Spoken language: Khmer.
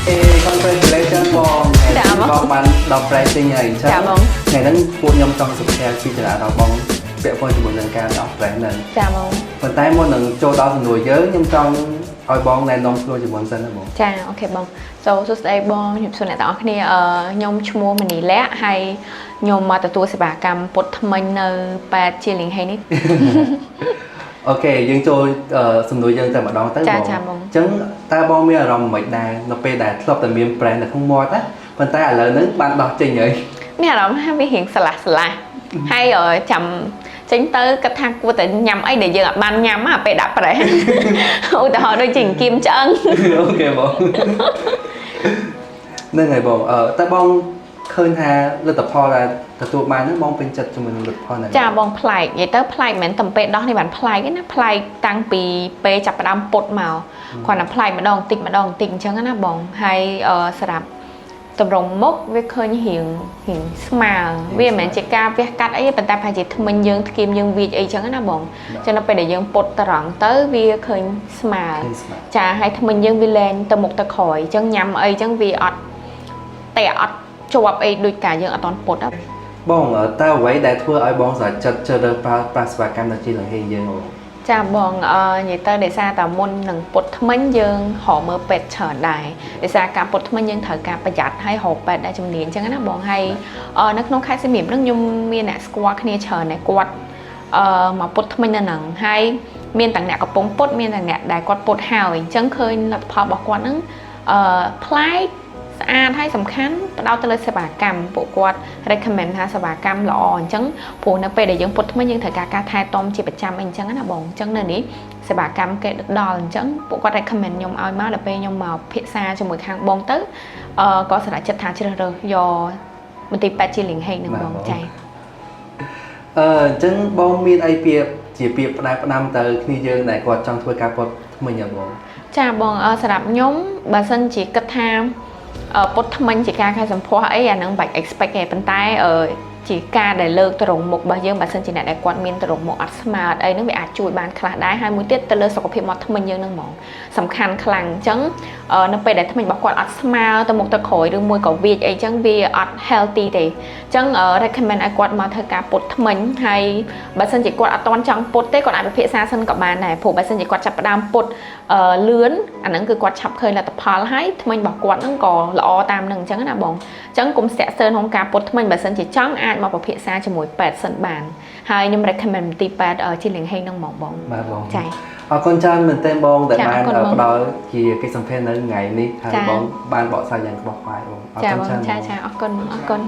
congratulations បងបងបានដល់ pricing ហើយអញ្ចឹងថ្ងៃហ្នឹងពួកខ្ញុំចង់ share ពីចរៈរបស់បងពាក់ព័ន្ធជាមួយនឹងការដោះ brand ហ្នឹងចាបងប៉ុន្តែមុននឹងចូលដល់សំណួរយើងខ្ញុំចង់ឲ្យបងណែនាំខ្លួនជាមុនសិនណាបងចាអូខេបងសួស្តីបងខ្ញុំសួរអ្នកទាំងអស់គ្នាខ្ញុំឈ្មោះមនីលក្ខហើយខ្ញុំមកទទួលសេវាកម្មពុតថ្មិញនៅប៉ែតជាលៀងហេនេះអូខេយើងចូលសំណួរយើងតែម្ដងទៅបងអញ្ចឹងតើបងមានអារម្មណ៍មិនដែរនៅពេលដែលធ្លាប់តែមាន brand នៅក្នុងមាត់ណាប៉ុន្តែឥឡូវហ្នឹងបានដោះចេញហើយមានអារម្មណ៍ថាវារៀងស្រឡះហើយចាំចេញទៅគិតថាគួរតែញ៉ាំអីដែលយើងអាចបានញ៉ាំពេលដាក់ប្រេះឧទាហរណ៍ដូចជាគៀមឆ្អឹងអូខេបងហ្នឹងហើយបងតើបងឃើញថាលទ្ធផលដែលទទួលបានហ្នឹងបងពេញចិត្តជាមួយនឹងលទ្ធផលហ្នឹងចាបងប្លែកនិយាយទៅប្លែកមិនមែនតែពេលដោះនេះបានប្លែកទេណាប្លែកតាំងពីពេលចាប់ផ្ដើមពុតមកគ្រាន់តែប្លែកម្ដងតិចម្ដងតិចអញ្ចឹងណាបងហើយសម្រាប់តម្រងមុខវាឃើញរៀងស្មើវាមិនមែនជាការវះកាត់អីប៉ុន្តែប្រហែលជាថ្មិញយើងធ្គាមយើងវាចអីចឹងណាបងចឹងដល់ពេលដែលយើងពុតត្រង់ទៅវាឃើញស្មើចាហើយថ្មិញយើងវាលែងទៅមុខទៅក្រោយចឹងញ៉ាំអីចឹងវាអត់តែអត់ជាប់អីដូចកាយើងអត់តន់ពុតបងតើអ្វីដែលធ្វើឲ្យបងស្រេចចិត្តជ្រើសរើសប្រើសេវាកម្មនៅជាលហេយើងអូចាបងនិយាយទៅដោយសារតែមុននឹងពុតថ្មិញយើងរកមើលពេទ្យច្រើនដែរដោយសារការពុតថ្មិញយើងត្រូវការប្រយ័ត្នហើយរកពេទ្យដែលជំនាញអញ្ចឹងណាបងហើយនៅក្នុងខេត្តសៀមរាបហ្នឹងខ្ញុំមានអ្នកស្គាល់គ្នាច្រើនដែរគាត់មកពុតថ្មិញនៅហ្នឹងហើយមានទាំងអ្នកកំពុងពុតមានទាំងអ្នកដែលគាត់ពុតហើយអញ្ចឹងឃើញលទ្ធផលរបស់គាត់ហ្នឹងប្លែកស្អាតហើយសំខាន់ផ្ដោតទៅលើសេវាកម្មពួកគាត់ recommend ថាសេវាកម្មល្អអញ្ចឹងព្រោះនៅពេលដែលយើងពុតថ្មីយើងត្រូវការថែទាំជាប្រចាំអីអញ្ចឹងណាបងអញ្ចឹងនៅនេះសេវាកម្មគេដល់អញ្ចឹងពួកគាត់ recommend ខ្ញុំឲ្យមកដល់ពេលខ្ញុំមកពិភាក្សាជាមួយខាងបងទៅក៏សម្រេចចិត្តថាជ្រើសរើសយកមន្ទីរពេទ្យជាលៀងហេងនឹងបងចាអញ្ចឹងបងមានអីជាពាក្យផ្ដាំទៅគ្នាយើងដែលគាត់ចង់ធ្វើការពុតថ្មីហ៎បងចាបងសម្រាប់ខ្ញុំបើសិនជាគិតថាពុតថ្មិញជាការខែសម្ផស្សអីអានឹងបាច់ expect ទេប៉ុន្តែជាការដែលលើកទៅរងមុខរបស់យើងបើសិនជាអ្នកដែលគាត់មានទៅរងមុខអត់ស្មើអីហ្នឹងវាអាចជួយបានខ្លះដែរហើយមួយទៀតទៅលើសុខភាពមាត់ថ្មិញយើងហ្នឹងហ្មងសំខាន់ខ្លាំងអញ្ចឹងនៅពេលដែលថ្មិញរបស់គាត់អត់ស្មើទៅមុខទៅក្រោយឬមួយក៏វាចអីអញ្ចឹងវាអត់ healthy ទេអញ្ចឹង recommend ឲ្យគាត់មកធ្វើការពុតថ្មិញហើយបើសិនជាគាត់អត់ទាន់ចង់ពុតទេគាត់អាចពិភាក្សាសិនក៏បានដែរព្រោះបើសិនជាគាត់ចាប់ផ្ដើមពុតលឿនអាហ្នឹងគឺគាត់ឆាប់ឃើញលទ្ធផលហើយថ្មិញរបស់គាត់ហ្នឹងក៏ល្អតាមនឹងអញ្ចឹងណាបងអញ្ចឹងកុំស្ទាក់ស្ទើរក្នុងការពុតថ្មិញបើសិនជាចង់អាចមកពិភាក្សាជាមួយពេទ្យសិនបានហើយខ្ញុំ recommend មន្ទីរពេទ្យជាលៀងហេងនឹងហ្មងបងបាទបងចាអរគុណច្រើនមែនទែនបងដែលបានផ្ដល់ជាកិច្ចសម្ភារនៅថ្ងៃនេះហើយបងបានបកស្រាយយ៉ាងក្បោះក្បាយបងអរគុណច្រើនចាអរគុណ